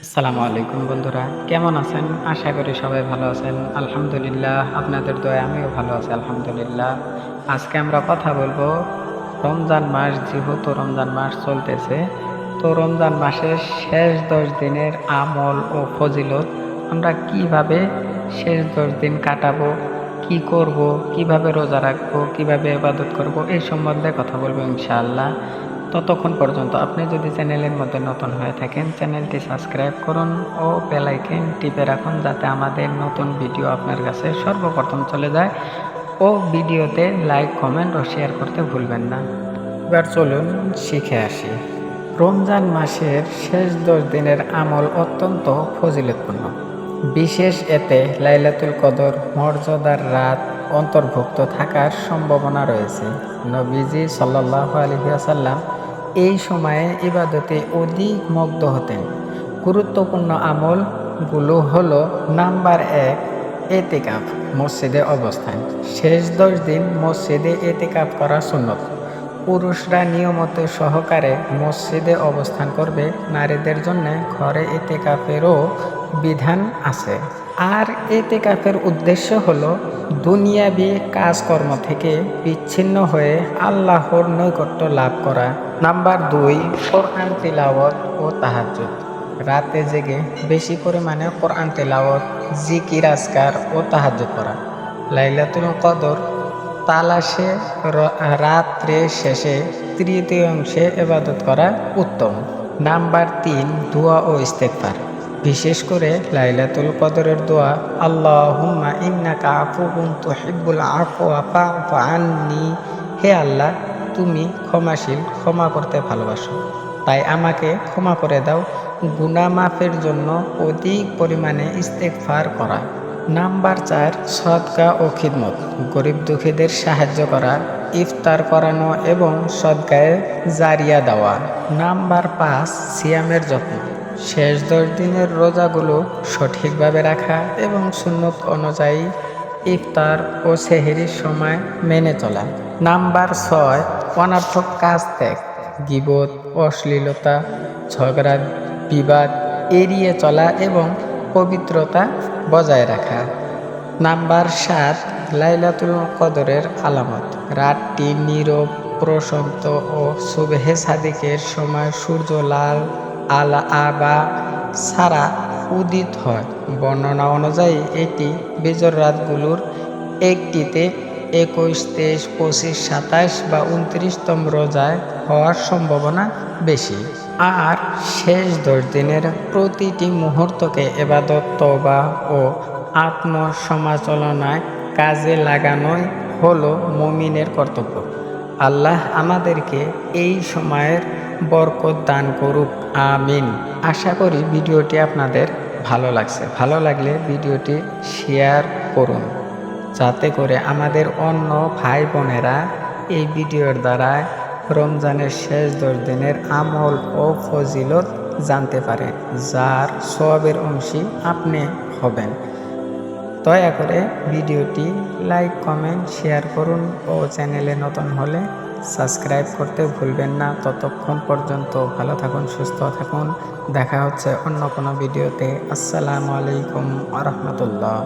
আসসালামু আলাইকুম বন্ধুরা, কেমন আছেন? আশা করি সবাই ভালো আছেন। আলহামদুলিল্লাহ, আপনাদের দয়ায় আমিও ভালো আছি আলহামদুলিল্লাহ। আজকে আমরা কথা বলবো রমজান মাস, যেহেতু রমজান মাস চলতেছে, তো রমজান মাসের শেষ 10 দিনের আমল ও ফজিলত আমরা কিভাবে শেষ 10 দিন কাটাবো, কি করব, কিভাবে রোজা রাখবো, কিভাবে ইবাদত করব, এই সম্বন্ধে কথা বলবো ইনশাআল্লাহ। ততক্ষণ পর্যন্ত আপনি যদি চ্যানেলের মধ্যে নতুন হয়ে থাকেন, চ্যানেলটি সাবস্ক্রাইব করুন ও বেল আইকন টিপে রাখুন, যাতে আমাদের নতুন ভিডিও আপনার কাছে সর্বপ্রথম চলে যায়। ও ভিডিওতে লাইক, কমেন্ট ও শেয়ার করতে ভুলবেন না। এবার চলুন শিখে আসি। রমজান মাসের শেষ 10 দিনের আমল অত্যন্ত ফজিলতপূর্ণ। বিশেষ এতে লাইলাতুল কদর মর্যাদার রাত অন্তর্ভুক্ত থাকার সম্ভাবনা রয়েছে। নবীজি সাল্লাল্লাহু আলাইহি ওয়াসাল্লাম এই সময়ে ইবাদতে অধিক মগ্ন হতেন। গুরুত্বপূর্ণ আমলগুলো হলো: নাম্বার 1, এতেকাফ, মসজিদে অবস্থান। শেষ 10 দিন মসজিদে এতেকাফ করা সুন্নত। পুরুষরা নিয়মিত সহকারে মসজিদে অবস্থান করবে। নারীদের জন্য ঘরে এতেকাফেরও বিধান আছে। আর এতেকাফের উদ্দেশ্য হলো দুনিয়াবি কাজকর্ম থেকে বিচ্ছিন্ন হয়ে আল্লাহর নৈকট্য লাভ করা। নাম্বার 2, কোরআন তিলাওয়াত ও তাহাজ্জুদ। রাতে জেগে বেশি পরিমাণে কোরআন তিলাওয়াত, জিকির, আজকার ও তাহাজ্জুদ করা। লাইলাতুল কদর তালাশে রাত্রে শেষে তৃতীয়াংশে ইবাদত করা উত্তম। নাম্বার 3, দোয়া ও ইস্তেগফার। বিশেষ করে লাইলাতুল কদরের দোয়া, আল্লাহুম্মা ইন্নাকা আফুউন তুহিব্বুল আফওয়া ফা'ফু আন্নী। হে আল্লাহ, তুমি ক্ষমাশীল, ক্ষমা করতে ভালোবাসো, তাই আমাকে ক্ষমা করে দাও। গুনাহ মাফের জন্য অধিক পরিমাণে ইস্তেগফার করা। নাম্বার 4, সদকা ও খিদমত। গরিব দুঃখীদের সাহায্য করা, ইফতার করানো এবং সদকায়ে জারিয়া দেওয়া। নাম্বার 5, সিয়ামের যত্ন। শেষ 10 দিনের রোজাগুলো সঠিকভাবে রাখা এবং সুন্নত অনুযায়ী ইফতার ও সেহরির সময় মেনে চলা। নাম্বার 6, অনর্থক কাজ ত্যাগ। গীবত, অশ্লীলতা, ঝগড়া বিবাদ এড়িয়ে চলা এবং পবিত্রতা বজায় রাখা। নাম্বার 7, লাইলাতুল কদরের আলামত। রাতটি নীরব, প্রশান্ত ও সুবহে সাদিকের সময় সূর্য লাল আবা ছাড়া উদিত হয়। বর্ণনা অনুযায়ী এটি বিজোড় রাতগুলোর একটিতে 21, 23, 25, 27 বা 29তম রোজায় হওয়ার সম্ভাবনা বেশি। আর শেষ 10 দিনের প্রতিটি মুহূর্তকে ইবাদত, তওবা ও আত্মসমালোচনায় কাজে লাগানোই হলো মুমিনের কর্তব্য। আল্লাহ আমাদেরকে এই সময়ের বরকত দান করুক, আমিন। আশা করি ভিডিওটি আপনাদের ভালো লাগছে। ভালো লাগলে ভিডিওটি শেয়ার করুন, যাতে করে আমাদের অন্য ভাই বোনেরা এই ভিডিওর দ্বারা রমজানের শেষ 10 দিনের আমল ও ফজিলত জানতে পারে, যার সওয়াবের অংশী আপনি হবেন। দয়া করে ভিডিওটি লাইক, কমেন্ট, শেয়ার করুন ও চ্যানেলে নতুন হলে সাবস্ক্রাইব করতে ভুলবেন না। ততক্ষণ পর্যন্ত ভালো থাকুন, সুস্থ থাকুন। দেখা হচ্ছে অন্য কোনো ভিডিওতে। আসসালামু আলাইকুম ওয়া রাহমাতুল্লাহ।